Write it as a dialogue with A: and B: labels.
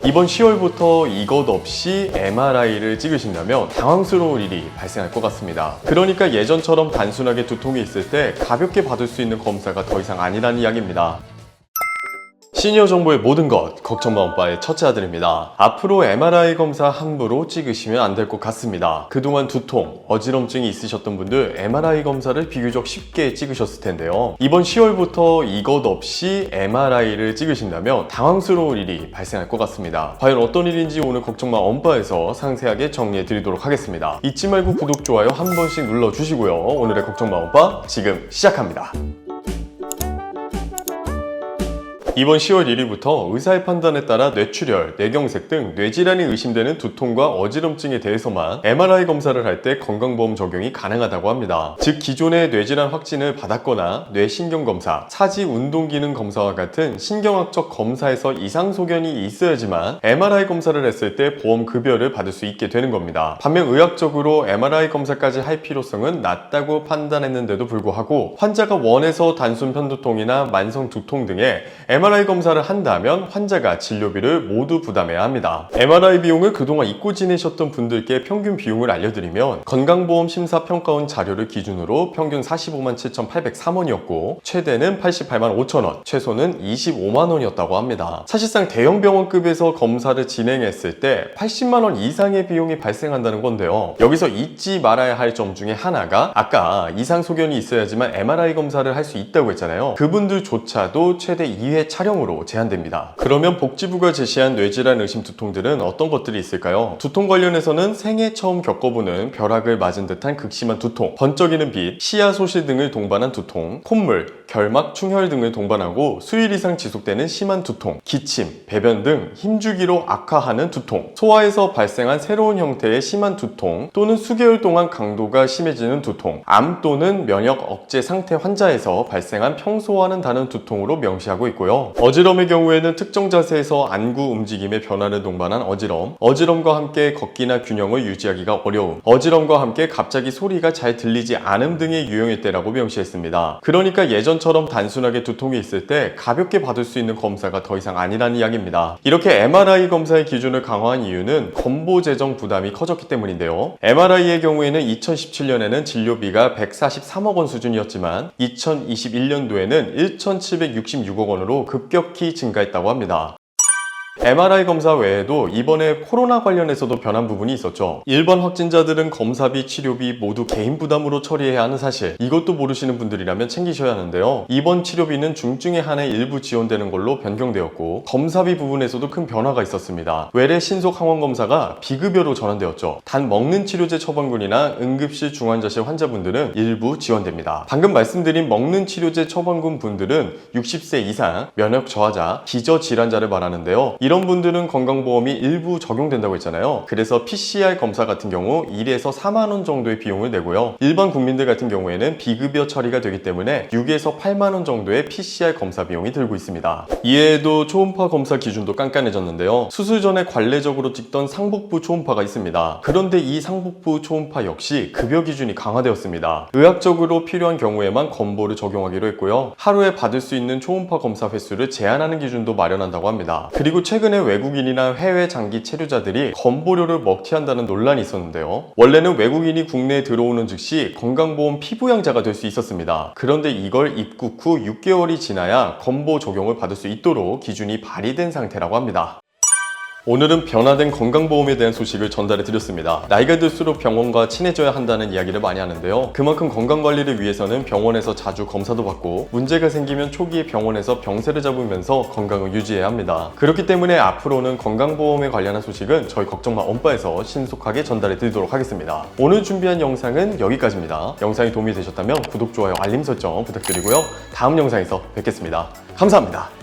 A: 이번 10월부터 이것 없이 MRI를 찍으신다면 당황스러울 일이 발생할 것 같습니다. 그러니까 예전처럼 단순하게 두통이 있을 때 가볍게 받을 수 있는 검사가 더 이상 아니라는 이야기입니다. 시니어 정보의 모든 것, 걱정마 오빠의 첫째 아들입니다. 앞으로 MRI 검사 함부로 찍으시면 안 될 것 같습니다. 그동안 두통, 어지럼증이 있으셨던 분들 MRI 검사를 비교적 쉽게 찍으셨을 텐데요. 이번 10월부터 이것 없이 MRI를 찍으신다면 당황스러울 일이 발생할 것 같습니다. 과연 어떤 일인지 오늘 걱정마 엄빠에서 상세하게 정리해 드리도록 하겠습니다. 잊지 말고 구독, 좋아요 한 번씩 눌러주시고요. 오늘의 걱정마 엄빠 지금 시작합니다. 이번 10월 1일부터 의사의 판단에 따라 뇌출혈, 뇌경색 등 뇌질환이 의심되는 두통과 어지럼증에 대해서만 MRI 검사를 할 때 건강보험 적용이 가능하다고 합니다. 즉 기존의 뇌질환 확진을 받았거나 뇌신경검사, 차지 운동기능 검사와 같은 신경학적 검사에서 이상 소견이 있어야지만 MRI 검사를 했을 때 보험 급여를 받을 수 있게 되는 겁니다. 반면 의학적으로 MRI 검사까지 할 필요성은 낮다고 판단했는데도 불구하고 환자가 원해서 단순 편두통이나 만성 두통 등의 MRI 검사를 한다면 환자가 진료비를 모두 부담해야 합니다. MRI 비용을 그동안 잊고 지내셨던 분들께 평균 비용을 알려드리면 건강보험 심사평가원 자료를 기준으로 평균 45만 7,803원이었고 최대는 88만 5천원, 최소는 25만 원이었다고 합니다. 사실상 대형 병원급에서 검사를 진행했을 때 80만 원 이상의 비용이 발생한다는 건데요. 여기서 잊지 말아야 할 점 중에 하나가 아까 이상 소견이 있어야지만 MRI 검사를 할 수 있다고 했잖아요. 그분들조차도 최대 2회 촬영으로 제한됩니다. 그러면 복지부가 제시한 뇌질환 의심 두통들은 어떤 것들이 있을까요? 두통 관련해서는 생애 처음 겪어보는 벼락을 맞은 듯한 극심한 두통, 번쩍이는 빛, 시야 소실 등을 동반한 두통, 콧물, 결막 충혈 등을 동반하고 수일 이상 지속되는 심한 두통, 기침, 배변 등 힘주기로 악화하는 두통, 소화에서 발생한 새로운 형태의 심한 두통 또는 수개월 동안 강도가 심해지는 두통, 암 또는 면역 억제 상태 환자에서 발생한 평소와는 다른 두통으로 명시하고 있고요. 어지럼의 경우에는 특정 자세에서 안구 움직임의 변화를 동반한 어지럼, 어지럼과 함께 걷기나 균형을 유지하기가 어려움, 어지럼과 함께 갑자기 소리가 잘 들리지 않음 등의 유형일 때라고 명시했습니다. 그러니까 예전처럼 단순하게 두통이 있을 때 가볍게 받을 수 있는 검사가 더 이상 아니라는 이야기입니다. 이렇게 MRI 검사의 기준을 강화한 이유는 건보 재정 부담이 커졌기 때문인데요. MRI의 경우에는 2017년에는 진료비가 143억 원 수준이었지만 2021년도에는 1,766억 원으로 급격히 증가했다고 합니다. MRI 검사 외에도 이번에 코로나 관련해서도 변한 부분이 있었죠. 일반 확진자들은 검사비, 치료비 모두 개인 부담으로 처리해야 하는 사실, 이것도 모르시는 분들이라면 챙기셔야 하는데요. 이번 치료비는 중증에 한해 일부 지원되는 걸로 변경되었고 검사비 부분에서도 큰 변화가 있었습니다. 외래 신속 항원 검사가 비급여로 전환되었죠. 단 먹는 치료제 처방군이나 응급실 중환자실 환자분들은 일부 지원됩니다. 방금 말씀드린 먹는 치료제 처방군 분들은 60세 이상, 면역 저하자, 기저질환자를 말하는데요. 이런 분들은 건강보험이 일부 적용된다고 했잖아요. 그래서 PCR 검사 같은 경우 1에서 4만 원 정도의 비용을 내고요. 일반 국민들 같은 경우에는 비급여 처리가 되기 때문에 6에서 8만 원 정도의 PCR 검사 비용이 들고 있습니다. 이외에도 초음파 검사 기준도 깐깐해졌는데요. 수술 전에 관례적으로 찍던 상복부 초음파가 있습니다. 그런데 이 상복부 초음파 역시 급여 기준이 강화되었습니다. 의학적으로 필요한 경우에만 건보를 적용하기로 했고요. 하루에 받을 수 있는 초음파 검사 횟수를 제한하는 기준도 마련한다고 합니다. 그리고 최근에 외국인이나 해외 장기 체류자들이 건보료를 먹튀한다는 논란이 있었는데요. 원래는 외국인이 국내에 들어오는 즉시 건강보험 피부양자가 될 수 있었습니다. 그런데 이걸 입국 후 6개월이 지나야 건보 적용을 받을 수 있도록 기준이 발의된 상태라고 합니다. 오늘은 변화된 건강보험에 대한 소식을 전달해 드렸습니다. 나이가 들수록 병원과 친해져야 한다는 이야기를 많이 하는데요. 그만큼 건강관리를 위해서는 병원에서 자주 검사도 받고 문제가 생기면 초기에 병원에서 병세를 잡으면서 건강을 유지해야 합니다. 그렇기 때문에 앞으로는 건강보험에 관련한 소식은 저희 걱정마 엄빠에서 신속하게 전달해 드리도록 하겠습니다. 오늘 준비한 영상은 여기까지입니다. 영상이 도움이 되셨다면 구독, 좋아요, 알림 설정 부탁드리고요. 다음 영상에서 뵙겠습니다. 감사합니다.